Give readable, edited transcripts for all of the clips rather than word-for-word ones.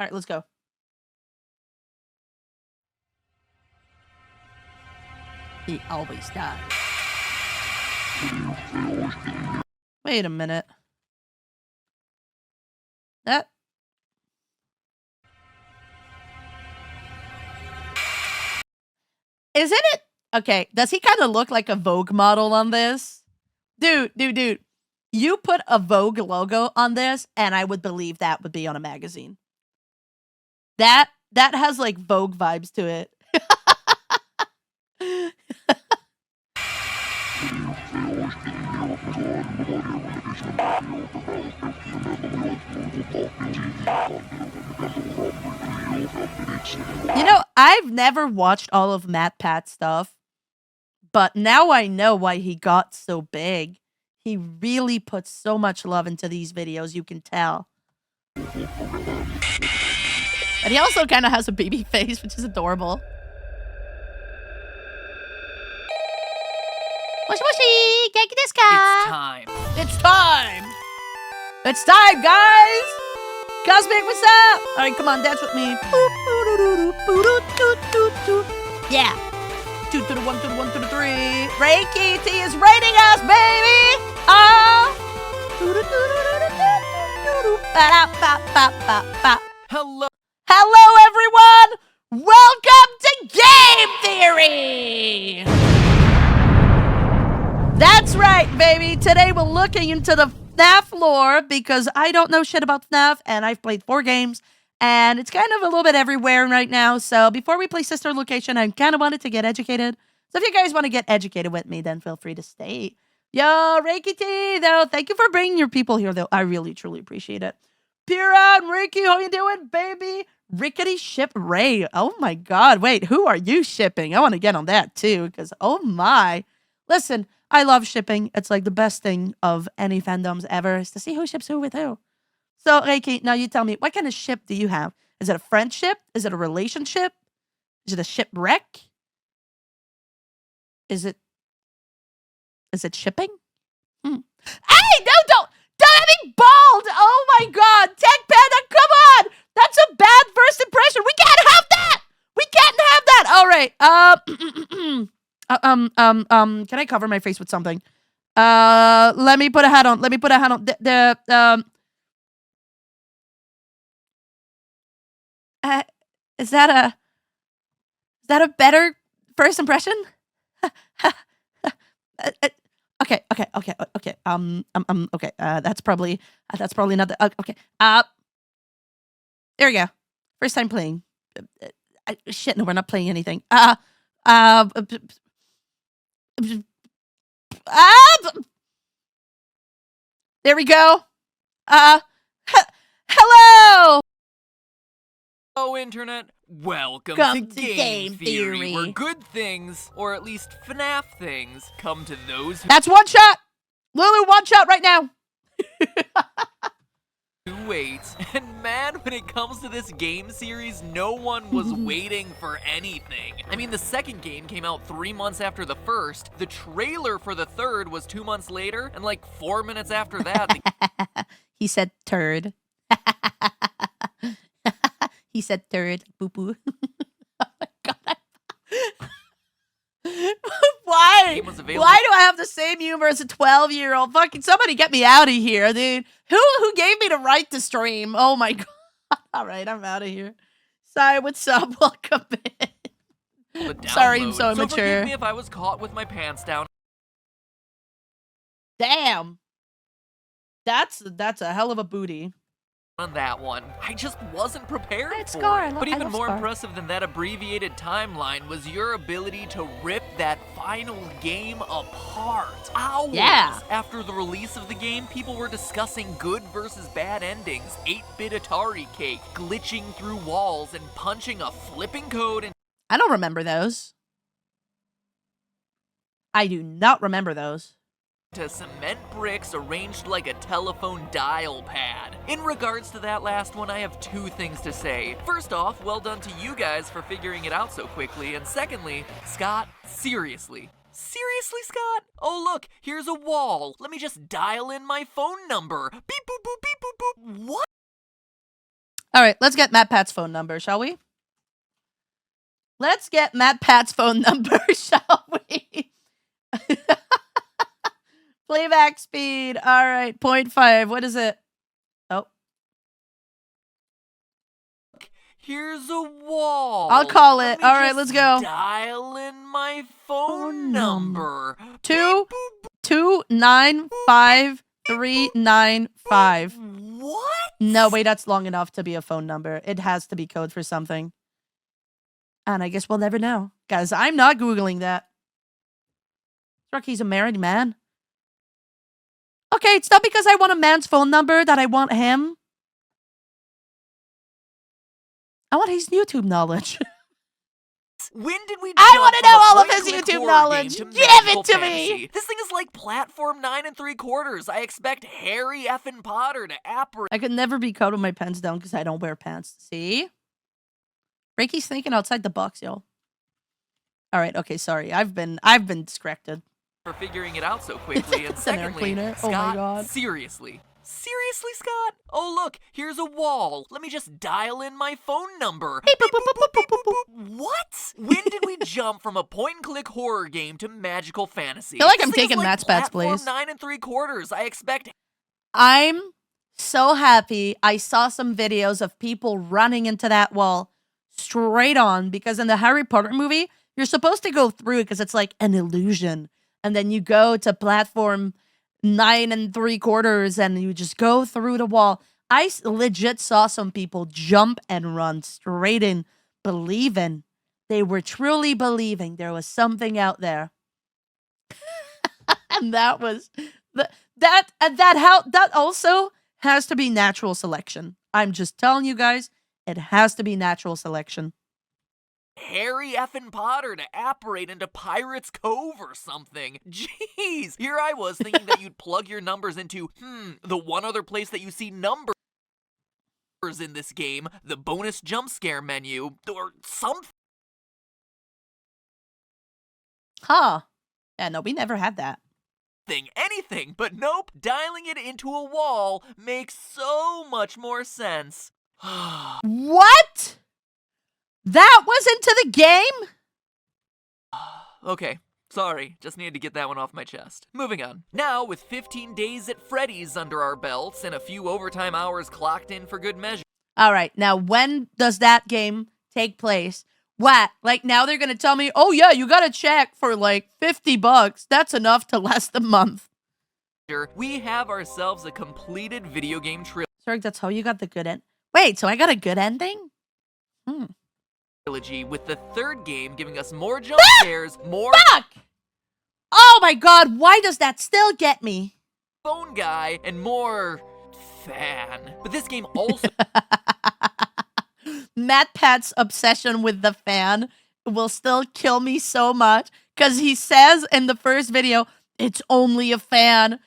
right, let's go. He always dies. Wait a minute. That... Isn't it? Okay, does he kind of look like a Vogue model on this? Dude. You put a Vogue logo on this, and I would believe that would be on a magazine. That has, like, Vogue vibes to it. You know, I've never watched all of MatPat stuff, but now I know why he got so big. He really puts so much love into these videos, you can tell. And he also kind of has a baby face, which is adorable. Moshi moshi, genki desu ka? It's time. It's time! It's time, guys! Cosmic, what's up? Alright, come on, dance with me. Yeah. 2 to the 1 to the 1 to the 3. Reiki T is rating us, baby! Hello. Hello, everyone! Welcome to Game Theory! That's right, baby! Today we're looking into the FNAF lore because I don't know shit about FNAF and I've played 4 games and it's kind of a little bit everywhere right now. So before we play Sister Location, I kind of wanted to get educated. So if you guys want to get educated with me, then feel free to stay. Yo, Reiki T, though, thank you for bringing your people here, though. I really, truly appreciate it. Pira and Reiki, how you doing, baby? Rickety Ship Ray. Oh my God. Wait, who are you shipping? I want to get on that too, because oh my. Listen, I love shipping. It's like the best thing of any fandoms ever is to see who ships who with who. So, Reiki, now you tell me, what kind of ship do you have? Is it a friendship? Is it a relationship? Is it a shipwreck? Is it shipping? Hey, no, don't have me bald! Oh my God, Tech Panda, come on! That's a bad first impression. We can't have that! We can't have that! All right, can I cover my face with something? Let me put a hat on. Is that a better first impression? Okay. Okay. That's probably not the, okay. There we go. First time playing. Shit, no, we're not playing anything. There we go. Hello. Hello, Internet. Welcome Come to to Game Game Theory, Theory. where good things, or at least FNAF things, come to those That's one shot. Lulu, one shot right now. who wait. And man, when it comes to this game series, no one was waiting for anything. I mean, the second game came out 3 months after the first, the trailer for the third was 2 months later, and like 4 minutes after that, He said turd. He said turd. Boo boo. Oh my God. Why? game was available. Why do I have the same humor as a 12-year-old? Fucking somebody get me out of here, dude. Who gave me the right to stream? Oh my God. All right, I'm out of here. Sorry, what's up? Welcome in. Sorry, I'm so immature. So forgive me if I was caught with my pants down. Damn. That's a hell of a booty. On that one. I just wasn't prepared It's for Scar. it. But even love more Scar. impressive than that abbreviated timeline was your ability to rip that final game apart. Hours after the release of the game, people were discussing good versus bad endings, 8-bit Atari cake, glitching through walls, and punching a flipping code and I don't remember those. I do not remember those. to cement bricks arranged like a telephone dial pad. In regards to that last one, I have 2 things to say. First off, well done to you guys for figuring it out so quickly, and secondly, Scott, seriously. Seriously, Scott? Oh look, here's a wall. Let me just dial in my phone number. Beep boop boop beep boop boop. What? All right, let's get MatPat's phone number, shall we? Let's get MatPat's phone number, shall we? Playback speed. All right, 0.5. What is it? Oh. Here's a wall. I'll call it. All right, let's go. Dial in my phone number. 2295395. What? No, wait, that's long enough to be a phone number. It has to be code for something. And I guess we'll never know. Guys, I'm not Googling that. Rocky's a married man. Okay, it's not because I want a man's phone number that I want him. I want his YouTube knowledge. When did we I want to jump know from a all of his point-and-click YouTube horror knowledge. game to Give magical it to fantasy? me. This thing is like platform 9 3/4. I expect Harry effing Potter to apparate. I could never be caught with my pants down because I don't wear pants. See? Ricky's thinking outside the box, y'all. All right, okay, sorry. I've been distracted. For figuring it out so quickly, and It's an air secondly, cleaner. Scott, Oh my God. seriously, Scott? Oh look, here's a wall. Let me just dial in my phone number. Beep, boop, boop, boop, boop, boop, boop. What? When did we jump from a point-and-click horror game to magical fantasy? I feel like This I'm thing is taking Matt's bets, platform please. 9 3/4. I expect. I'm so happy I saw some videos of people running into that wall straight on, because in the Harry Potter movie, you're supposed to go through it because it's like an illusion. And then you go to platform 9 3/4 and you just go through the wall. I legit saw some people jump and run straight in, believing. They were truly believing there was something out there. And that was that also has to be natural selection. I'm just telling you guys, it has to be natural selection. Harry effing Potter to apparate into Pirate's Cove or something. Jeez, here I was thinking that you'd plug your numbers into, the one other place that you see numbers in this game, the bonus jump scare menu, or something. Huh. Yeah, no, we never had that. Anything, but nope, dialing it into a wall makes so much more sense. What? That was into the game? Okay, sorry, just needed to get that one off my chest. Moving on. Now, with 15 days at Freddy's under our belts and a few overtime hours clocked in for good measure. All right, now when does that game take place? What? Like now they're gonna tell me, oh yeah, you gotta check for like $50. That's enough to last a month. We have ourselves a completed video game Sorry, that's how you got the good end. Wait, so I got a good ending? trilogy, with the third game giving us more jump scares, more Fuck! Oh my god, why does that still get me? phone guy, and more fan. But this game also MatPat's obsession with the fan will still kill me so much because he says in the first video, it's only a fan.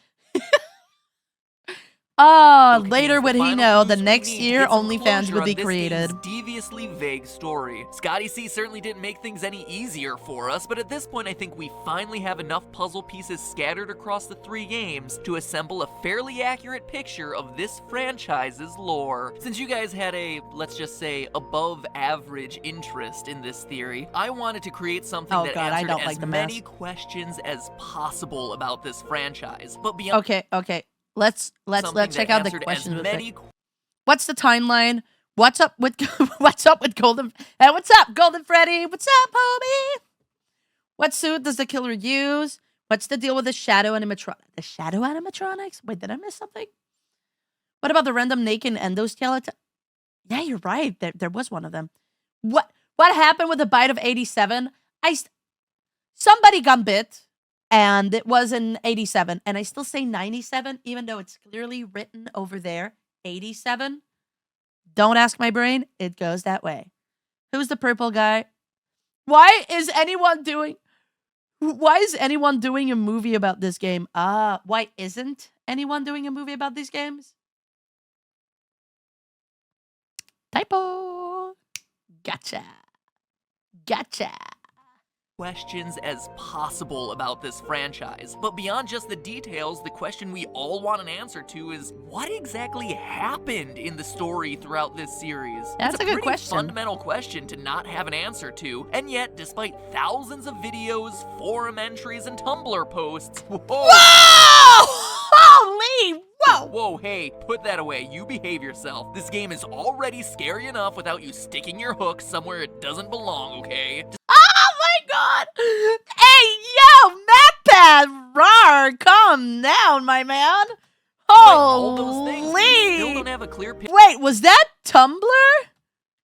Later would he know the next year OnlyFans would be created. Deviously vague story. Scotty C certainly didn't make things any easier for us, but at this point I think we finally have enough puzzle pieces scattered across the 3 games to assemble a fairly accurate picture of this franchise's lore. Since you guys had a, let's just say, above average interest in this theory, I wanted to create something that answered as many questions as possible about this franchise. But beyond Okay. Let's check out the questions. What's the timeline? What's up with Golden? Hey, what's up, Golden Freddy? What's up, homie? What suit does the killer use? What's the deal with the shadow animatronics? The shadow animatronics? Wait, did I miss something? What about the random naked endoskeleton? Yeah, you're right. There was one of them. What happened with the bite of 87? Somebody got bit. And it was in 87. And I still say 97, even though it's clearly written over there. 87. Don't ask my brain. It goes that way. Who's the purple guy? Why is anyone doing a movie about this game? Why isn't anyone doing a movie about these games? Typo. Gotcha. questions as possible about this franchise. But beyond just the details, the question we all want an answer to is what exactly happened in the story throughout this series? That's It's a good pretty question. fundamental question to not have an answer to, and yet, despite thousands of videos, forum entries, and Tumblr posts, Whoa! Holy! Whoa! Whoa, hey, put that away. You behave yourself. This game is already scary enough without you sticking your hook somewhere it doesn't belong, okay? Oh my god! Hey, yo, MatPat! Rawr! Calm down, my man! All those things, we still Holy! don't have a clear picture. Wait, was that Tumblr?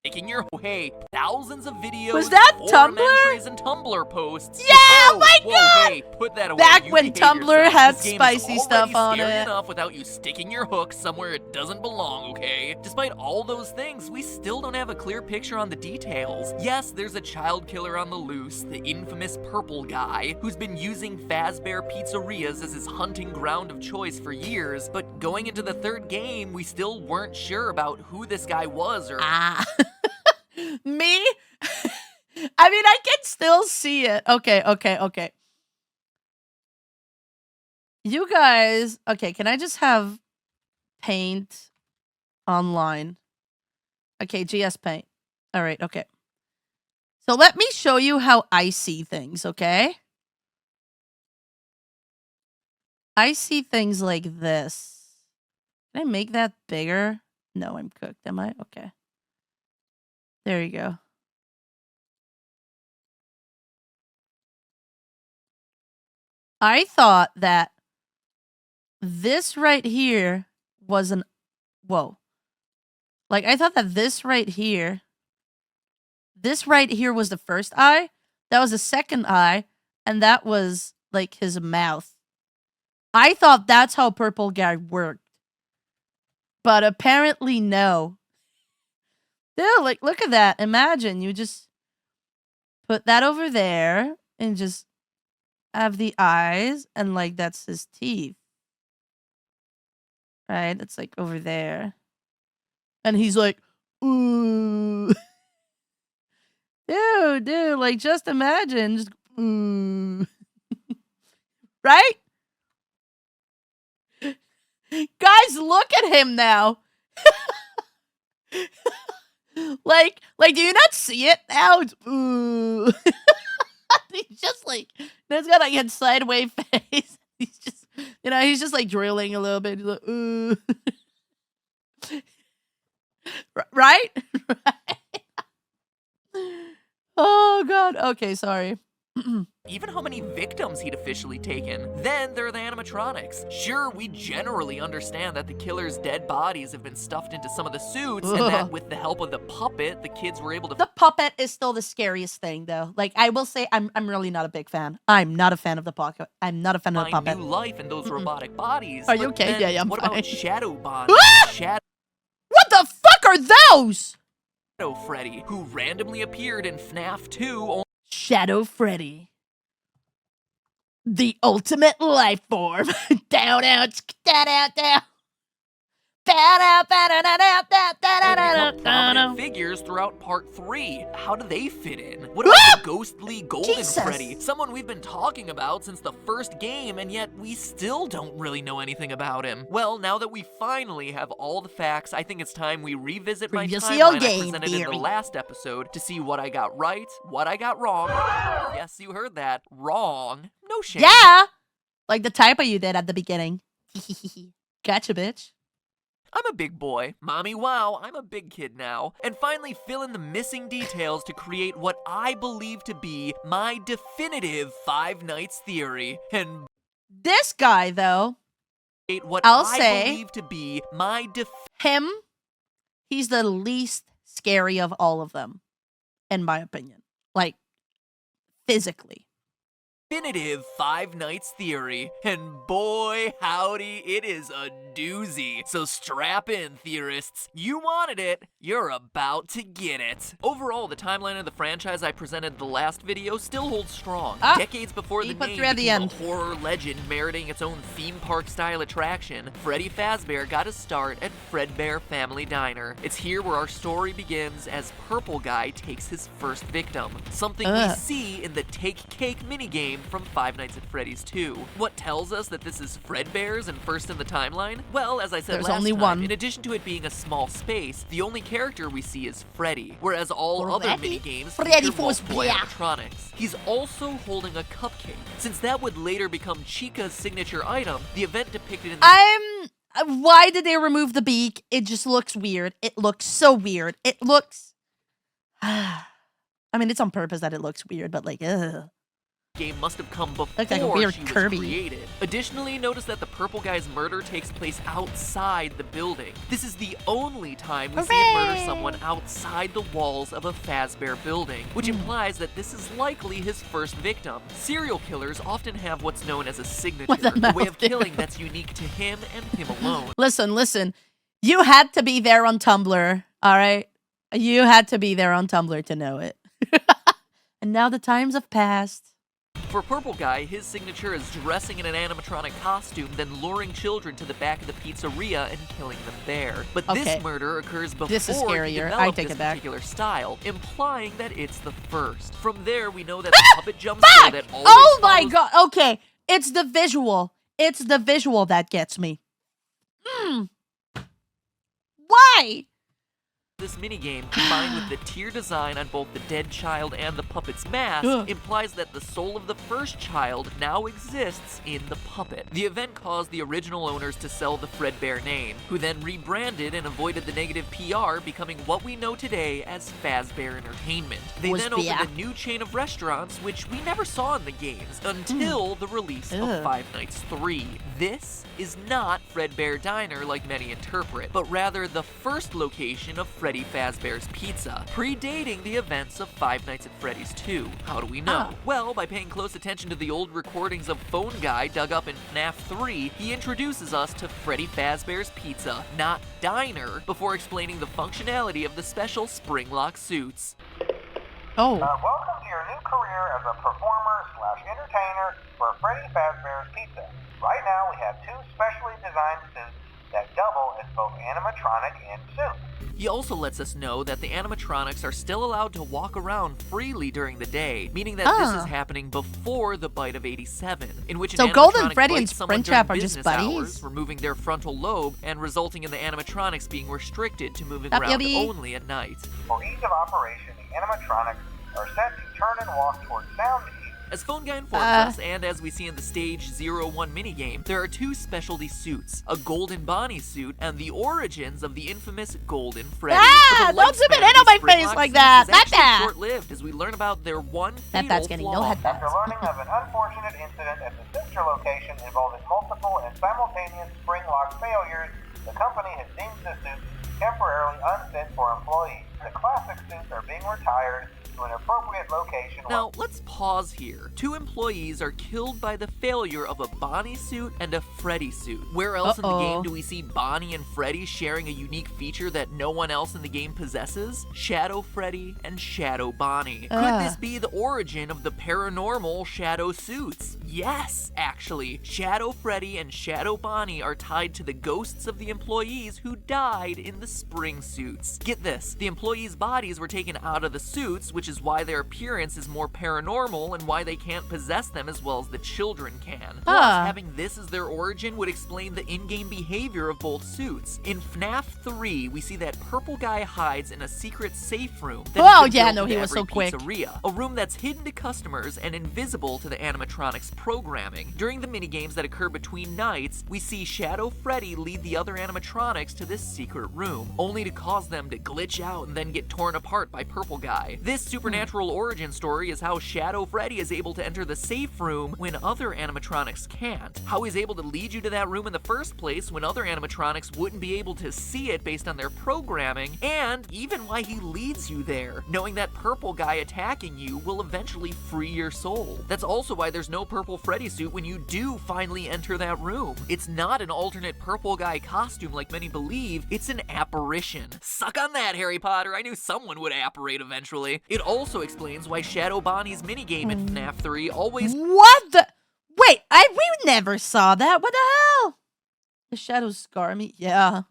Taking your hey, thousands of videos, Was that forum Tumblr? entries, and Tumblr posts. Yeah, Whoa, my whoa, god! Hey, put that away. Back You when behave Tumblr yourself. had This game spicy is stuff on scary it. enough without you sticking your hook somewhere it doesn't belong, okay? Despite all those things, we still don't have a clear picture on the details. Yes, there's a child killer on the loose, the infamous purple guy, who's been using Fazbear pizzerias as his hunting ground of choice for years, but going into the third game, we still weren't sure about who this guy was or Me? I mean, I can still see it. Okay. You guys, okay, can I just have paint online? Okay, GS Paint. All right, okay. So let me show you how I see things, okay? I see things like this. Can I make that bigger? No, I'm cooked, am I? Okay. There you go. I thought that this right here was an... Whoa. Like, I thought that this right here was the first eye, that was the second eye, and that was, like, his mouth. I thought that's how Purple Guy worked. But apparently, no. Dude, like, look at that. Imagine you just put that over there and just have the eyes, and, like, that's his teeth. Right? It's, like, over there. And he's like, ooh. Dude, like, just imagine. Just, ooh. Right? Guys, look at him now. like, do you not see it now? It's, ooh. He's just like, he's got like a sideways face. He's just, he's just like drilling a little bit. He's like, ooh. Right? Oh, God. Okay, sorry. even how many victims he'd officially taken. Then there are the animatronics. Sure, we generally understand that the killer's dead bodies have been stuffed into some of the suits, and that with the help of the puppet, the kids were able to... The puppet is still the scariest thing, though. Like, I will say, I'm really not a big fan. I'm not a fan of the puppet. I'm not a fan of the puppet. New life in those robotic bodies. Are you okay? Yeah, I'm what fine. about Shadow Bond? Shadow What the fuck are those? Freddy, who randomly appeared in FNAF 2. Shadow Freddy. The ultimate life form. Down, down, down. Prominent figures throughout part 3. How do they fit in? What about the ghostly golden Jesus. Freddy? Someone we've been talking about since the first game, and yet we still don't really know anything about him. Well, now that we finally have all the facts, I think it's time we revisit my timeline I presented in the last episode to see what I got right, what I got wrong. Yes, you heard that. Wrong. No shame. Yeah! Like the typo you did at the beginning. Gotcha, bitch. I'm a big boy. Mommy, wow, I'm a big kid now. And finally fill in the missing details to create what I believe to be my definitive Five Nights theory. And this guy, though, what I'll I say, believe to be my him, he's the least scary of all of them, in my opinion. Like, physically. definitive Five Nights theory, and boy howdy, it is a doozy. So strap in, theorists. You wanted it, you're about to get it. Overall, the timeline of the franchise I presented in the last video still holds strong. Decades before the name became a horror legend meriting its own theme park style attraction, Freddy Fazbear got his start at Fredbear Family Diner. It's here where our story begins as Purple Guy takes his first victim, something we see in the Take Cake minigame from Five Nights at Freddy's 2. What tells us that this is Fredbear's and first in the timeline? Well, as I said last time, in addition to it being a small space, the only character we see is Freddy, whereas all other minigames feature multiple animatronics. He's also holding a cupcake. Since that would later become Chica's signature item, the event depicted in the why did they remove the beak? It just looks weird. It looks so weird. It looks... I mean, it's on purpose that it looks weird, but like, ugh. Game must have come before like a weird she was Kirby. created. Additionally, notice that the Purple Guy's murder takes place outside the building. This is the only time we see him murder someone outside the walls of a Fazbear building, which implies that this is likely his first victim. Serial killers often have what's known as a signature, a way of killing that's unique to him and him alone. Listen. You had to be there on Tumblr, all right? You had to be there on Tumblr to know it. And now the times have passed. For Purple Guy, his signature is dressing in an animatronic costume, then luring children to the back of the pizzeria and killing them there. But this murder occurs before he developed this particular style, implying that it's the first. From there, we know that the puppet jump scare that always Oh my god, okay. It's the visual. It's the visual that gets me. Why? This minigame, combined with the tier design on both the dead child and the puppet's mask, implies that the soul of the first child now exists in the puppet. The event caused the original owners to sell the Fredbear name, who then rebranded and avoided the negative PR, becoming what we know today as Fazbear Entertainment. They then opened a new chain of restaurants, which we never saw in the games, until the release of Five Nights 3. This is not Fredbear Diner like many interpret, but rather the first location of Freddy Fazbear's Pizza, predating the events of Five Nights at Freddy's 2. How do we know? Well, by paying close attention to the old recordings of Phone Guy dug up in FNAF 3, he introduces us to Freddy Fazbear's Pizza, not Diner, before explaining the functionality of the special spring-lock suits. Welcome to your new career as a performer/entertainer for Freddy Fazbear's Pizza. Right now, we have two specially designed suits that double as both animatronic and suit. He also lets us know that the animatronics are still allowed to walk around freely during the day, meaning that this is happening before the bite of 87, in which an animatronic Freddy bites and someone Springtrap during are just business buddies? hours, removing their frontal lobe and resulting in the animatronics being restricted to moving around only at night. For ease of operation, the animatronics are set to turn and walk towards sound cues. As Phone Guy informs us, and as we see in the Stage 01 minigame, there are two specialty suits, a Golden Bonnie suit and the origins of the infamous Golden Freddy. Don't zoom it in on my face like that! MatPat! Short-lived as we learn about their one fatal flaw. After learning of an unfortunate incident at the sister location involving multiple and simultaneous spring lock failures, the company has deemed the suits temporarily unfit for employees. The classic suits are being retired to an appropriate location. Now, let's pause here. Two employees are killed by the failure of a Bonnie suit and a Freddy suit. Where else in the game do we see Bonnie and Freddy sharing a unique feature that no one else in the game possesses? Shadow Freddy and Shadow Bonnie. Could this be the origin of the paranormal Shadow suits? Yes, actually. Shadow Freddy and Shadow Bonnie are tied to the ghosts of the employees who died in the spring suits. Get this, the employees' bodies were taken out of the suits, which is why their appearance is more paranormal and why they can't possess them as well as the children can. Plus, having this as their origin would explain the in-game behavior of both suits. In FNAF 3, we see that Purple Guy hides in a secret safe room that he was so quick. Pizzeria, a room that's hidden to customers and invisible to the animatronics programming. During the minigames that occur between nights, we see Shadow Freddy lead the other animatronics to this secret room, only to cause them to glitch out and then get torn apart by Purple Guy. This supernatural origin story is how Shadow Freddy is able to enter the safe room when other animatronics can't. How he's able to lead you to that room in the first place when other animatronics wouldn't be able to see it based on their programming, and even why he leads you there, knowing that purple guy attacking you will eventually free your soul. That's also why there's no purple Freddy suit when you do finally enter that room. It's not an alternate purple guy costume like many believe, it's an apparition. Suck on that, Harry Potter, I knew someone would apparate eventually. It also explains why Shadow Bonnie's minigame in FNAF 3 always— What the? Wait, we never saw that. What the hell? The shadows scar me? Yeah.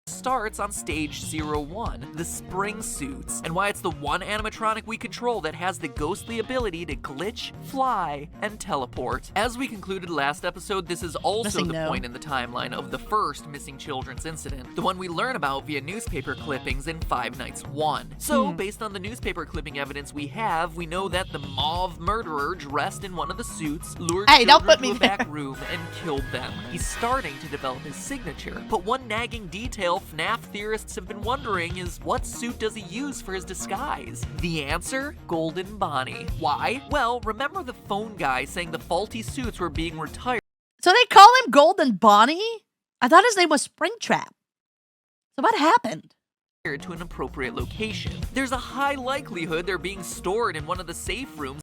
starts on stage 01, the spring suits, and why it's the one animatronic we control that has the ghostly ability to glitch, fly, and teleport. As we concluded last episode, this is also the point in the timeline of the first missing children's incident, the one we learn about via newspaper clippings in Five Nights 1. So, based on the newspaper clipping evidence we have, we know that the mauve murderer dressed in one of the suits lured children to a back room and killed them. He's starting to develop his signature, but one nagging detail FNAF theorists have been wondering is, what suit does he use for his disguise? The answer? Golden Bonnie. Why? Well, remember the phone guy saying the faulty suits were being retired? So they call him Golden Bonnie? I thought his name was Springtrap. So what happened? To an appropriate location. There's a high likelihood they're being stored in one of the safe rooms.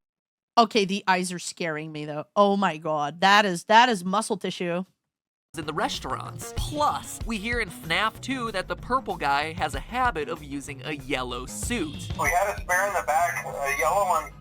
Okay, the eyes are scaring me though. Oh my god, that is muscle tissue. In the restaurants. Plus, we hear in FNAF 2 that the purple guy has a habit of using a yellow suit. We had a spare in the back, a yellow one.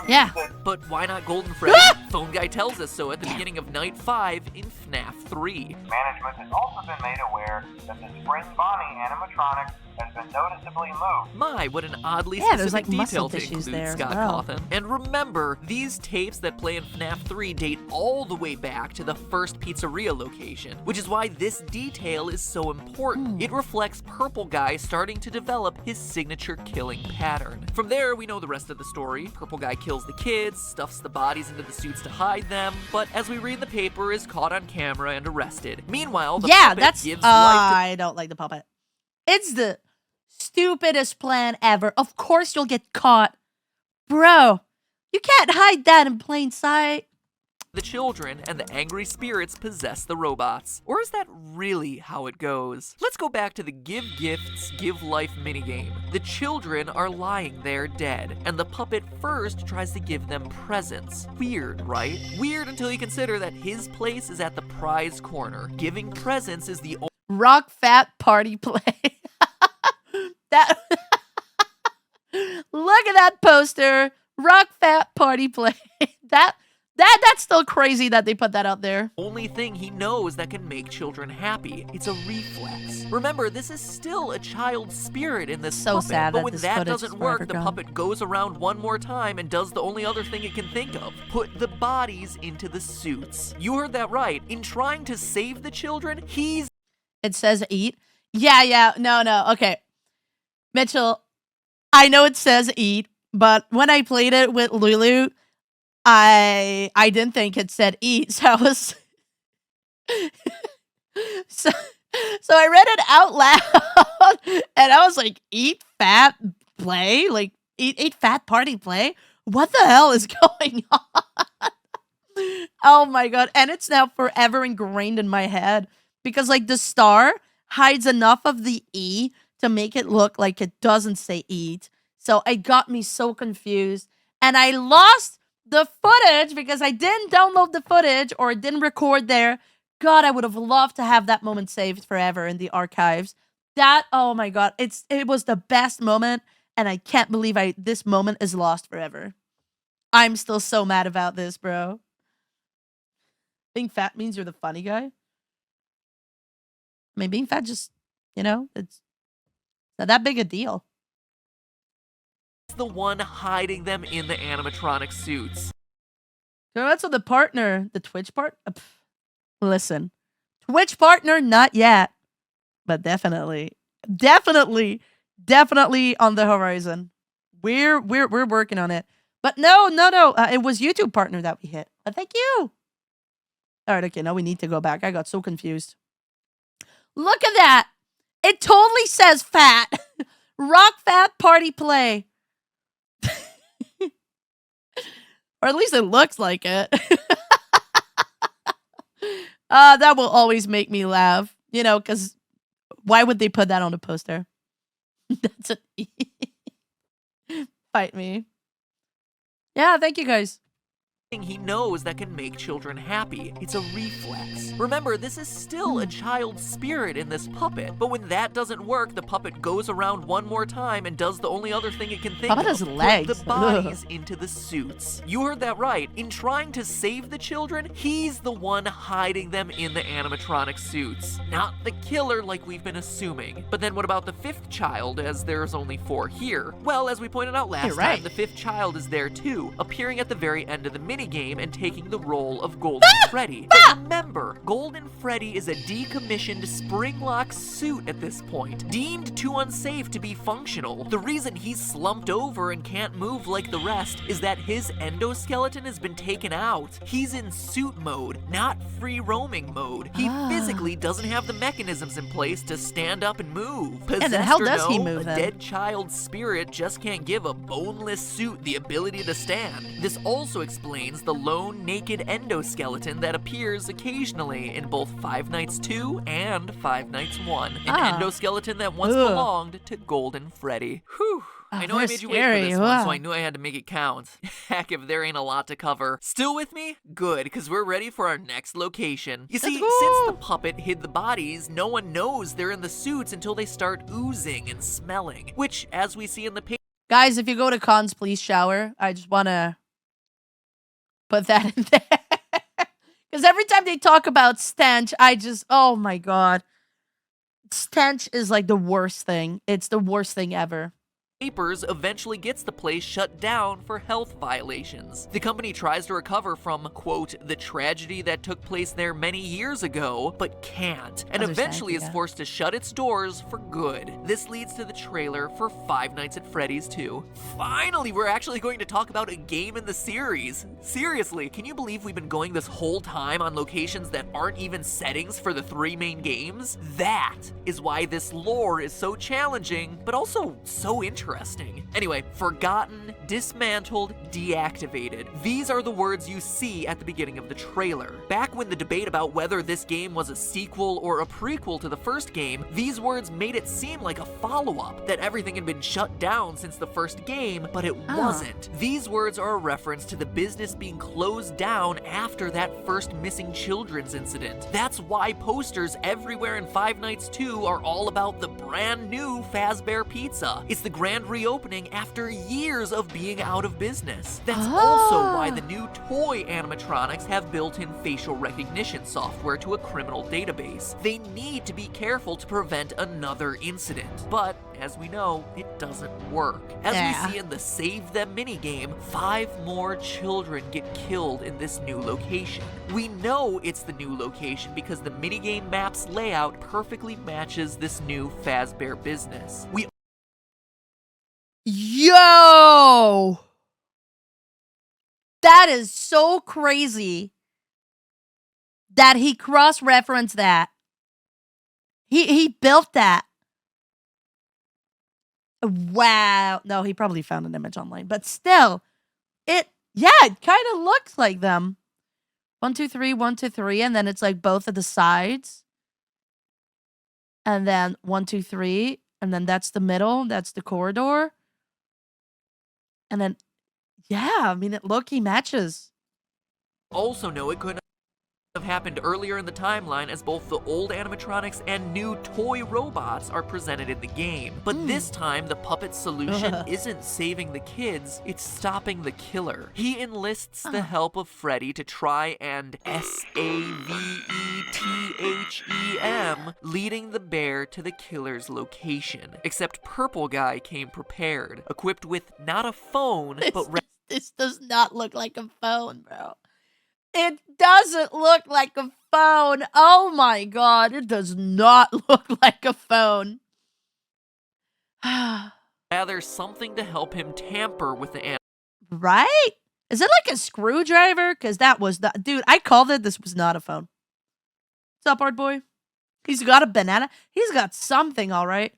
Yeah. But why not Golden Freddy? Phone guy tells us so at the beginning of Night 5 in FNAF 3. Management has also been made aware that the Spring Bonnie animatronic has been noticeably moved. My, what an oddly specific detail muscle to tissues include, there Scott Cawthon. And remember, these tapes that play in FNAF 3 date all the way back to the first pizzeria location, which is why this detail is so important. It reflects Purple Guy starting to develop his signature killing pattern. From there, we know the rest of the story. Purple Guy kills the kids, stuffs the bodies into the suits to hide them, but as we read the paper, is caught on camera and arrested. Meanwhile, the puppet gives life to— I don't like the puppet. It's the stupidest plan ever. Of course you'll get caught. Bro, you can't hide that in plain sight. The children and the angry spirits possess the robots. Or is that really how it goes? Let's go back to the Give Gifts, Give Life minigame. The children are lying there dead, and the puppet first tries to give them presents. Weird, right? Weird until you consider that his place is at the prize corner. Giving presents is the only— Rock Fat Party Play. That look at that poster. Rock Fat Party Play. That's still crazy that they put that out there. only thing he knows that can make children happy. It's a reflex. Remember, this is still a child spirit in this So puppet, sad but that when this that footage is doesn't work, forever the gone. puppet goes around one more time and does the only other thing it can think of. Put the bodies into the suits. You heard that right. In trying to save the children, he's— It says eat. Yeah. No. Okay. Mitchell, I know it says eat, but when I played it with Lulu, I didn't think it said eat, so I was so I read it out loud and I was like, eat fat play? Like eat fat party play? What the hell is going on? Oh my god. And it's now forever ingrained in my head because like the star hides enough of the E to make it look like it doesn't say eat. So it got me so confused. And I lost the footage because I didn't download the footage or it didn't record there. God, I would have loved to have that moment saved forever in the archives. That, oh my god, it was the best moment. And I can't believe this moment is lost forever. I'm still so mad about this, bro. Being fat means you're the funny guy. I mean, being fat just, it's not that big a deal. the one hiding them in the animatronic suits. Congrats on the partner. The Twitch part? Listen. Twitch partner, not yet. But definitely on the horizon. We're working on it. But no. It was YouTube partner that we hit. But thank you. All right, okay, now we need to go back. I got so confused. Look at that. It totally says fat. Rock Fat Party Play. Or at least it looks like it. That will always make me laugh. You know, because why would they put that on a poster? That's a fight me. Yeah, thank you guys. He knows that can make children happy. It's a reflex. Remember, this is still a child's spirit in this puppet, but when that doesn't work, the puppet goes around one more time and does the only other thing it can think Puppet of. has legs. Put the bodies into the suits. You heard that right. In trying to save the children, he's the one hiding them in the animatronic suits. Not the killer like we've been assuming. But then what about the fifth child, as there's only 4 here? Well, as we pointed out last time, the fifth child is there too, appearing at the very end of the minigame and taking the role of Golden Freddy. But remember, Golden Freddy is a decommissioned spring-lock suit at this point, deemed too unsafe to be functional. The reason he's slumped over and can't move like the rest is that his endoskeleton has been taken out. He's in suit mode, not free-roaming mode. He physically doesn't have the mechanisms in place to stand up and move. And then how does he move a then? dead child's spirit just can't give a boneless suit the ability to stand. This also explains the lone naked endoskeleton that appears occasionally in both Five Nights 2 and Five Nights 1. An endoskeleton that once belonged to Golden Freddy. Whew. I know I made you wait for this one, so I knew I had to make it count. Heck, if there ain't a lot to cover. Still with me? Good, because we're ready for our next location. You see, since the puppet hid the bodies, no one knows they're in the suits until they start oozing and smelling. Which, as we see in the picture... Guys, if you go to cons, please shower. I just want to put that in there. Because every time they talk about stench, I just, oh my God. Stench is like the worst thing. It's the worst thing ever. Papers eventually gets the place shut down for health violations. The company tries to recover from, quote, the tragedy that took place there many years ago, but can't, and eventually is forced to shut its doors for good. This leads to the trailer for Five Nights at Freddy's 2. Finally, we're actually going to talk about a game in the series. Seriously, can you believe we've been going this whole time on locations that aren't even settings for the 3 main games? That is why this lore is so challenging, but also so interesting. Anyway, forgotten, dismantled, deactivated. These are the words you see at the beginning of the trailer. Back when the debate about whether this game was a sequel or a prequel to the first game, these words made it seem like a follow-up, that everything had been shut down since the first game, but it wasn't. These words are a reference to the business being closed down after that first missing children's incident. That's why posters everywhere in Five Nights 2 are all about the brand new Fazbear Pizza. It's the grand reopening after years of being out of business. That's also why the new toy animatronics have built-in facial recognition software to a criminal database. They need to be careful to prevent another incident, but as we know, it doesn't work. As we see in the Save Them minigame, 5 more children get killed in this new location. We know it's the new location because the minigame map's layout perfectly matches this new Fazbear business. Yo! That is so crazy that he cross-referenced that. He built that. Wow. No, he probably found an image online, but still, it kind of looks like them. 1, 2, 3, 1, 2, 3, and then it's like both of the sides. And then 1, 2, 3, and then that's the middle, that's the corridor. And then, I mean, he matches. Also know it couldn't have happened earlier in the timeline, as both the old animatronics and new toy robots are presented in the game. But this time, the puppet's solution isn't saving the kids, it's stopping the killer. He enlists the help of Freddy to try and SAVETHEM, leading the bear to the killer's location. Except Purple Guy came prepared, equipped with not a phone, but this does not look like a phone, bro. It doesn't look like a phone. Oh my God, it does not look like a phone. rather something to help him tamper with the animal. Right? Is it like a screwdriver? Because that was not... Dude, I called it. This was not a phone. What's up, art boy? He's got a banana. He's got something, all right.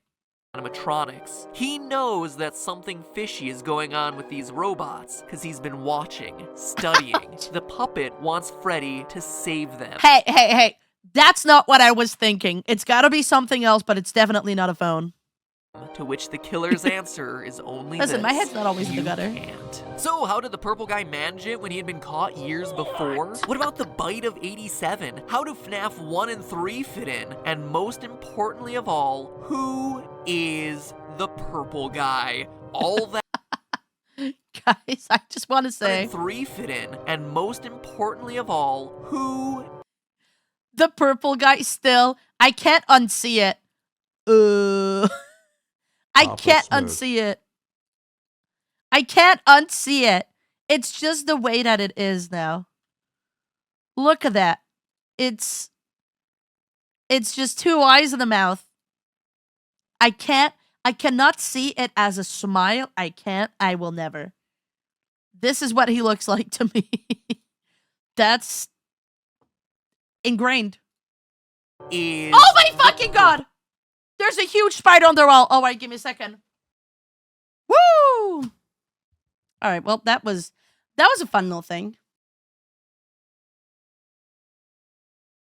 animatronics. He knows that something fishy is going on with these robots because he's been watching, studying. The puppet wants Freddy to save them. Hey. That's not what I was thinking. It's gotta be something else, but it's definitely not a phone. To which the killer's answer is only Listen, this. my head's not always in the You gutter. Can't. So how did the purple guy manage it when he had been caught years before? What about the bite of 87? How do FNAF 1 and 3 fit in? And most importantly of all, who is the purple guy? All that Guys, I just want to say... 3 fit in. And most importantly of all, who... The purple guy still... I can't unsee it. I can't unsee it. I can't unsee it. It's just the way that it is now. Look at that. It's just two eyes in the mouth. I cannot see it as a smile. I will never. This is what he looks like to me. That's ingrained. Oh my fucking god! There's a huge spider on the wall. Oh, wait, give me a second. Woo! All right, well, that was a fun little thing.